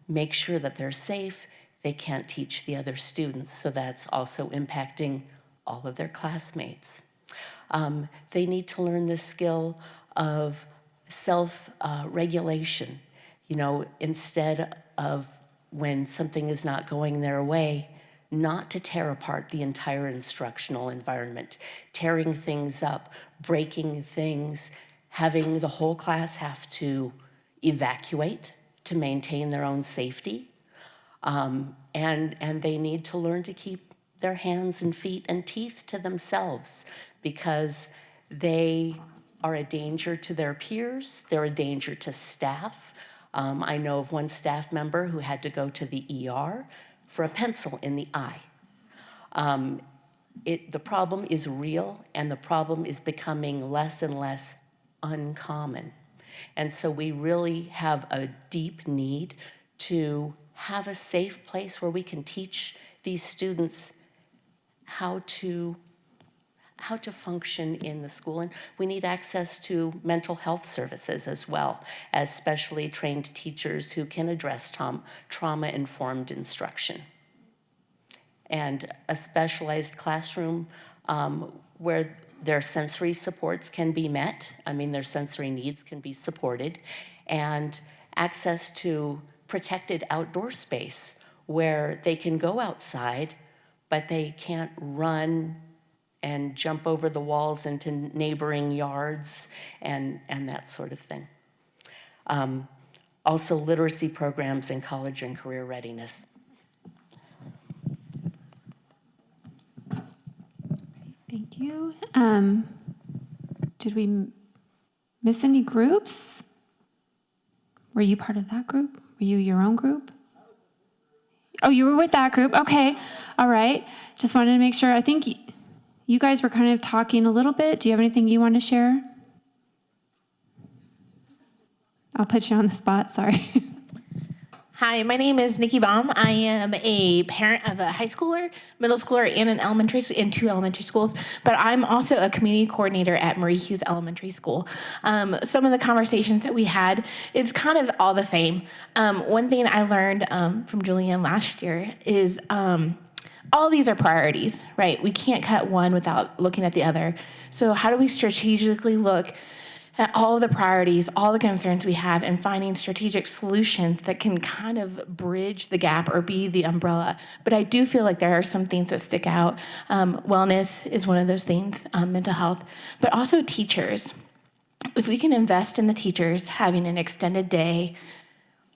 make sure that they're safe. They can't teach the other students, so that's also impacting all of their classmates. They need to learn the skill of self-regulation. Instead of when something is not going their way, not to tear apart the entire instructional environment, tearing things up, breaking things, having the whole class have to evacuate to maintain their own safety. And they need to learn to keep their hands and feet and teeth to themselves, because they are a danger to their peers, they're a danger to staff. I know of one staff member who had to go to the ER for a pencil in the eye. The problem is real, and the problem is becoming less and less uncommon. And so we really have a deep need to have a safe place where we can teach these students how to function in the school. And we need access to mental health services as well, as specially trained teachers who can address trauma-informed instruction. And a specialized classroom where their sensory supports can be met. I mean, their sensory needs can be supported, and access to protected outdoor space where they can go outside, but they can't run and jump over the walls into neighboring yards and that sort of thing. Also, literacy programs in college and career readiness. Thank you. Did we miss any groups? Were you part of that group? Were you your own group? Oh, you were with that group. Okay. All right. Just wanted to make sure. I think you guys were kind of talking a little bit. Do you have anything you want to share? I'll put you on the spot. Sorry. Hi, my name is Nikki Baum. I am a parent of a high schooler, middle schooler, and in 2 elementary schools, but I'm also a community coordinator at Marie Hughes Elementary School. Some of the conversations that we had, it's kind of all the same. One thing I learned from Julianne last year is all these are priorities, right? We can't cut one without looking at the other. So how do we strategically look at all the priorities, all the concerns we have, and finding strategic solutions that can kind of bridge the gap or be the umbrella. But I do feel like there are some things that stick out. Wellness is one of those things, mental health, but also teachers. If we can invest in the teachers having an extended day,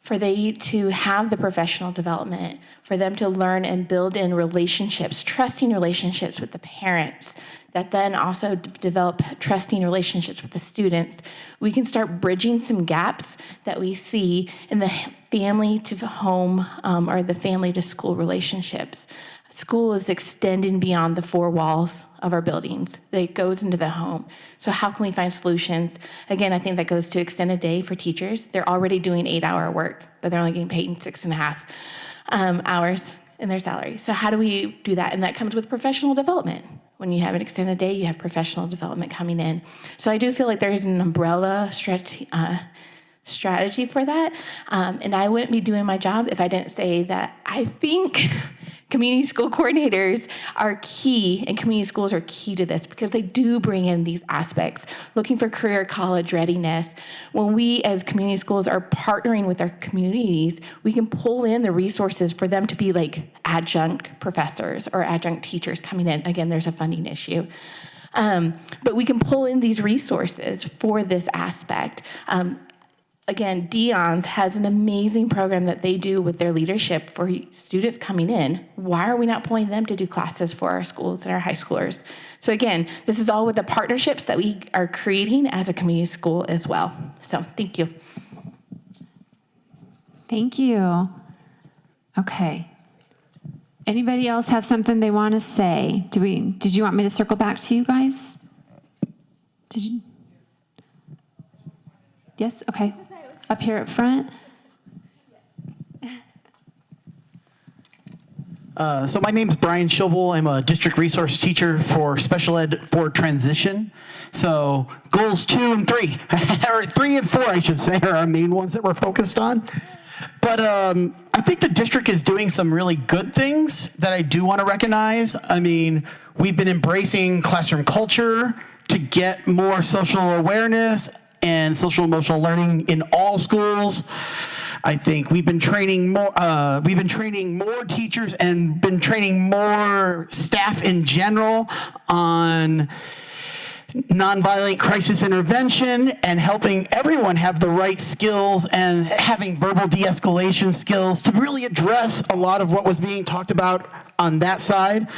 for they to have the professional development, for them to learn and build in relationships, trusting relationships with the parents, that then also develop trusting relationships with the students, we can start bridging some gaps that we see in the family to home or the family to school relationships. School is extending beyond the 4 walls of our buildings. It goes into the home. So how can we find solutions? Again, I think that goes to extended day for teachers. They're already doing 8-hour work, but they're only getting paid in 6.5 hours in their salary. So how do we do that? And that comes with professional development. When you have an extended day, you have professional development coming in. So I do feel like there's an umbrella strategy for that. And I wouldn't be doing my job if I didn't say that I think community school coordinators are key, and community schools are key to this because they do bring in these aspects, looking for career college readiness. When we as community schools are partnering with our communities, we can pull in the resources for them to be like adjunct professors or adjunct teachers coming in. Again, there's a funding issue. But we can pull in these resources for this aspect. Again, Dion's has an amazing program that they do with their leadership for students coming in. Why are we not pulling them to do classes for our schools and our high schoolers? So again, this is all with the partnerships that we are creating as a community school as well. So thank you. Thank you. Okay. Anybody else have something they want to say? Did you want me to circle back to you guys? Did you? Yes? Okay. Up here at front. So my name's Brian Schobel. I'm a district resource teacher for special ed for transition. So goals 2 and 3, or 3 and 4, I should say, are our main ones that we're focused on. But I think the district is doing some really good things that I do want to recognize. I mean, we've been embracing classroom culture to get more social awareness and social emotional learning in all schools. I think we've been training more. Teachers and been training more staff in general on nonviolent crisis intervention and helping everyone have the right skills and having verbal de-escalation skills to really address a lot of what was being talked about on that side.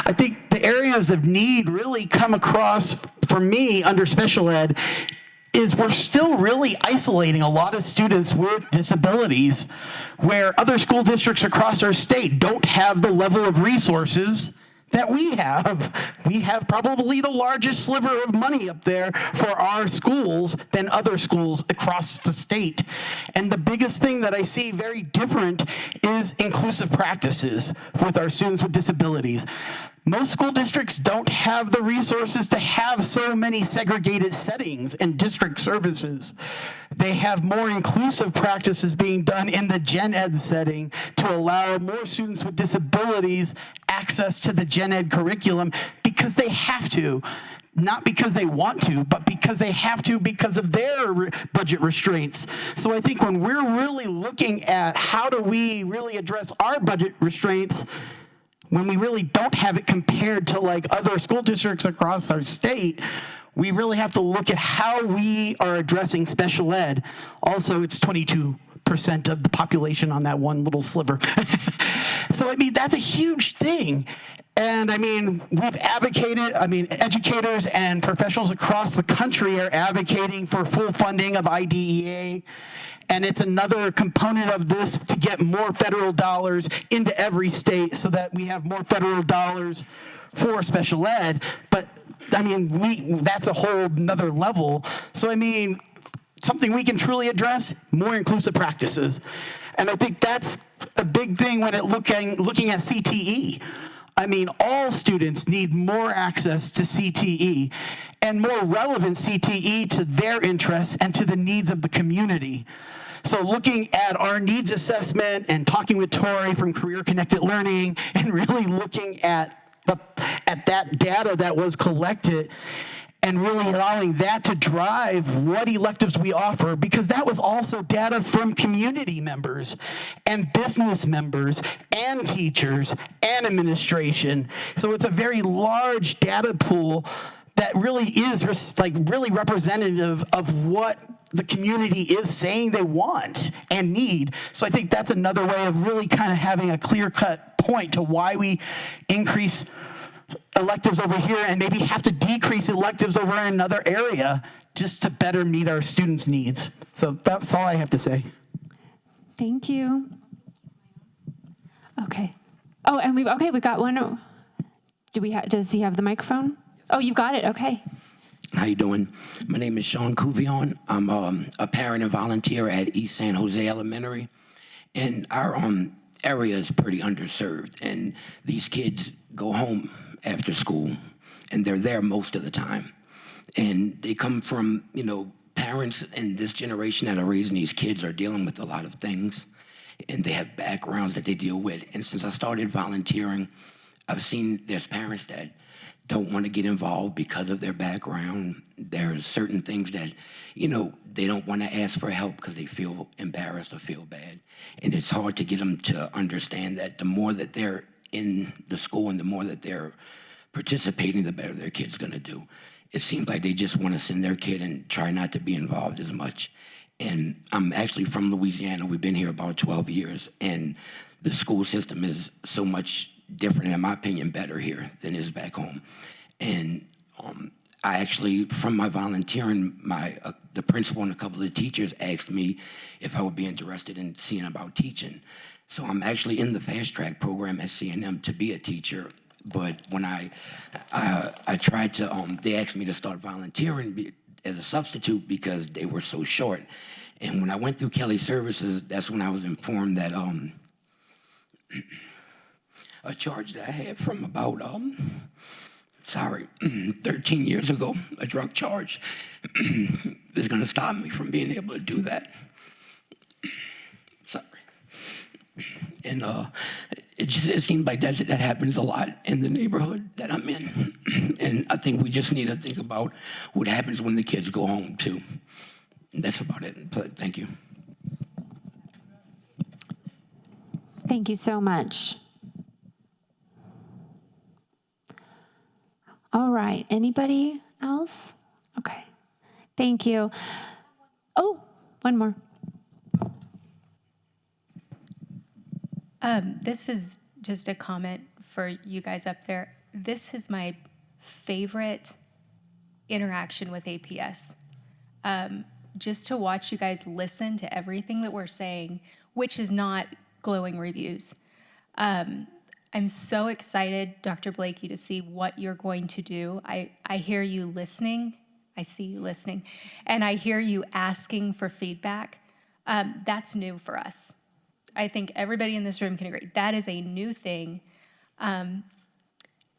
I think the areas of need really come across for me under special ed is we're still really isolating a lot of students with disabilities where other school districts across our state don't have the level of resources that we have. We have probably the largest sliver of money up there for our schools than other schools across the state. And the biggest thing that I see very different is inclusive practices with our students with disabilities. Most school districts don't have the resources to have so many segregated settings and district services. They have more inclusive practices being done in the gen ed setting to allow more students with disabilities access to the gen ed curriculum because they have to, not because they want to, but because they have to because of their budget restraints. So I think when we're really looking at how do we really address our budget restraints, when we really don't have it compared to like other school districts across our state, we really have to look at how we are addressing special ed. Also, it's 22% of the population on that one little sliver. So, I mean, that's a huge thing. And I mean, we've advocated, educators and professionals across the country are advocating for full funding of IDEA. And it's another component of this to get more federal dollars into every state so that we have more federal dollars for special ed. But I mean, that's a whole nother level. So I mean, something we can truly address, more inclusive practices. And I think that's a big thing when looking at CTE. I mean, all students need more access to CTE and more relevant CTE to their interests and to the needs of the community. So looking at our needs assessment and talking with Tori from Career Connected Learning and really looking at that data that was collected and really allowing that to drive what electives we offer, because that was also data from community members and business members and teachers and administration. So it's a very large data pool that really is really representative of what the community is saying they want and need. So I think that's another way of really kind of having a clear-cut point to why we increase electives over here and maybe have to decrease electives over in another area just to better meet our students' needs. So that's all I have to say. Thank you. Okay. Oh, and we got one. Does he have the microphone? Oh, you've got it. Okay. How you doing? My name is Sean Couvion. I'm a parent and volunteer at East San Jose Elementary, and our area is pretty underserved. And these kids go home after school, and they're there most of the time. And they come from, parents in this generation that are raising these kids are dealing with a lot of things, and they have backgrounds that they deal with. And since I started volunteering, I've seen there's parents that don't want to get involved because of their background. There's certain things that, they don't want to ask for help because they feel embarrassed or feel bad. And it's hard to get them to understand that the more that they're in the school and the more that they're participating, the better their kid's going to do. It seems like they just want to send their kid and try not to be involved as much. And I'm actually from Louisiana. We've been here about 12 years, and the school system is so much different, and in my opinion, better here than it is back home. And I actually, from my volunteering, the principal and a couple of the teachers asked me if I would be interested in seeing about teaching. So I'm actually in the fast track program at CNM to be a teacher. But when I tried to, they asked me to start volunteering as a substitute because they were so short. And when I went through Kelly Services, that's when I was informed that a charge that I had from about, 13 years ago, a drug charge, is going to stop me from being able to do that. Sorry. And it seems like that happens a lot in the neighborhood that I'm in. And I think we just need to think about what happens when the kids go home, too. And that's about it. Thank you. Thank you so much. All right. Anybody else? Okay. Thank you. Oh, one more. This is just a comment for you guys up there. This is my favorite interaction with APS. Just to watch you guys listen to everything that we're saying, which is not glowing reviews. I'm so excited, Dr. Blakey, to see what you're going to do. I hear you listening. I see you listening. And I hear you asking for feedback. That's new for us. I think everybody in this room can agree. That is a new thing. And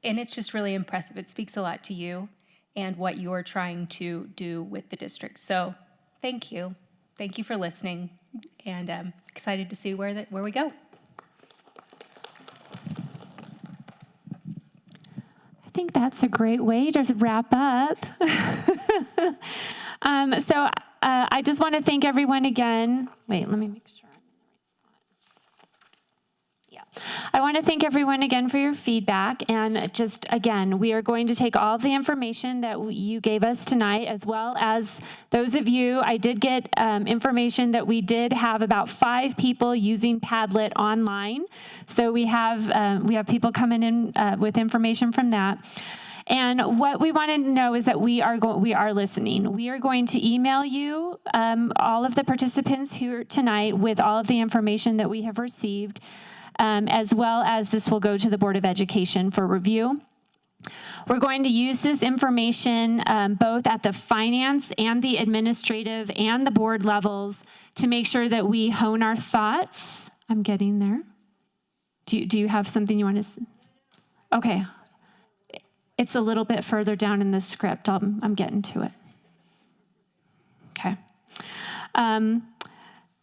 it's just really impressive. It speaks a lot to you and what you're trying to do with the district. So thank you. Thank you for listening. And I'm excited to see where we go. think that's a great way to wrap up. I just want to thank everyone again. Wait, let me make sure I'm in the right spot. Yeah. I want to thank everyone again for your feedback. And just again, we are going to take all of the information that you gave us tonight, as well as those of you, I did get information that we did have about 5 people using Padlet online. So we have people coming in with information from that. And what we want to know is that we are listening. We are going to email you, all of the participants here tonight, with all of the information that we have received, as well as this will go to the Board of Education for review. We're going to use this information both at the finance and the administrative and the board levels to make sure that we hone our thoughts. I'm getting there. Do you have something you want to say? Okay. It's a little bit further down in the script. I'm getting to it. Okay.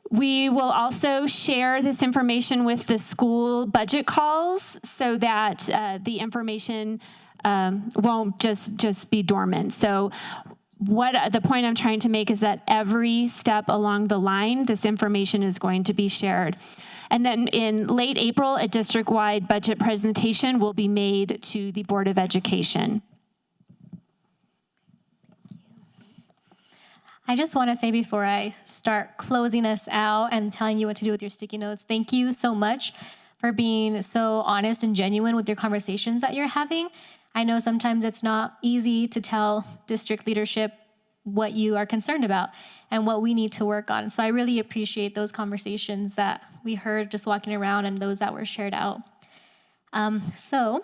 We will also share this information with the school budget calls so that the information won't just be dormant. So the point I'm trying to make is that every step along the line, this information is going to be shared. And then in late April, a district-wide budget presentation will be made to the Board of Education. I just want to say before I start closing us out and telling you what to do with your sticky notes, thank you so much for being so honest and genuine with your conversations that you're having. I know sometimes it's not easy to tell district leadership what you are concerned about and what we need to work on. So I really appreciate those conversations that we heard just walking around and those that were shared out. So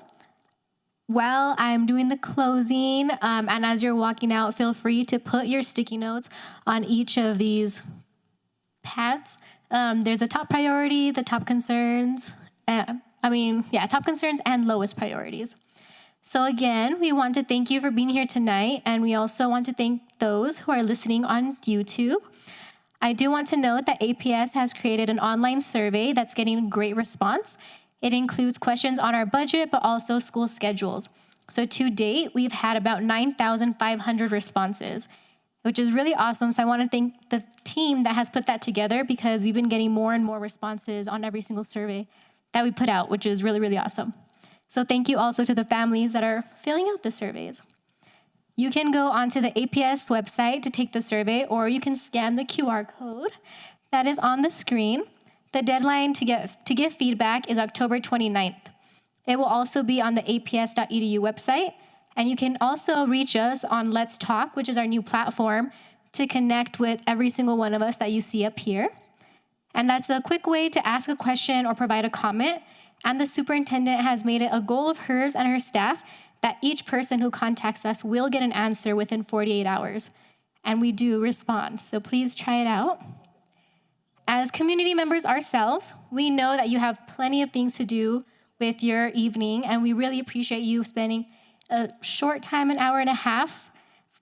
while I'm doing the closing, and as you're walking out, feel free to put your sticky notes on each of these pads. There's a top priority, the top concerns, top concerns and lowest priorities. So again, we want to thank you for being here tonight, and we also want to thank those who are listening on YouTube. I do want to note that APS has created an online survey that's getting great response. It includes questions on our budget, but also school schedules. So to date, we've had about 9,500 responses, which is really awesome. So I want to thank the team that has put that together, because we've been getting more and more responses on every single survey that we put out, which is really, really awesome. So thank you also to the families that are filling out the surveys. You can go onto the APS website to take the survey, or you can scan the QR code that is on the screen. The deadline to give feedback is October 29th. It will also be on the aps.edu website, and you can also reach us on Let's Talk, which is our new platform, to connect with every single one of us that you see up here. And that's a quick way to ask a question or provide a comment. And the superintendent has made it a goal of hers and her staff that each person who contacts us will get an answer within 48 hours. And we do respond, so please try it out. As community members ourselves, we know that you have plenty of things to do with your evening, and we really appreciate you spending a short time, an hour and a half,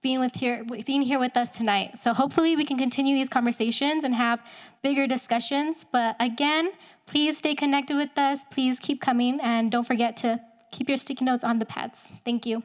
being here with us tonight. So hopefully we can continue these conversations and have bigger discussions. But again, please stay connected with us. Please keep coming, and don't forget to keep your sticky notes on the pads. Thank you.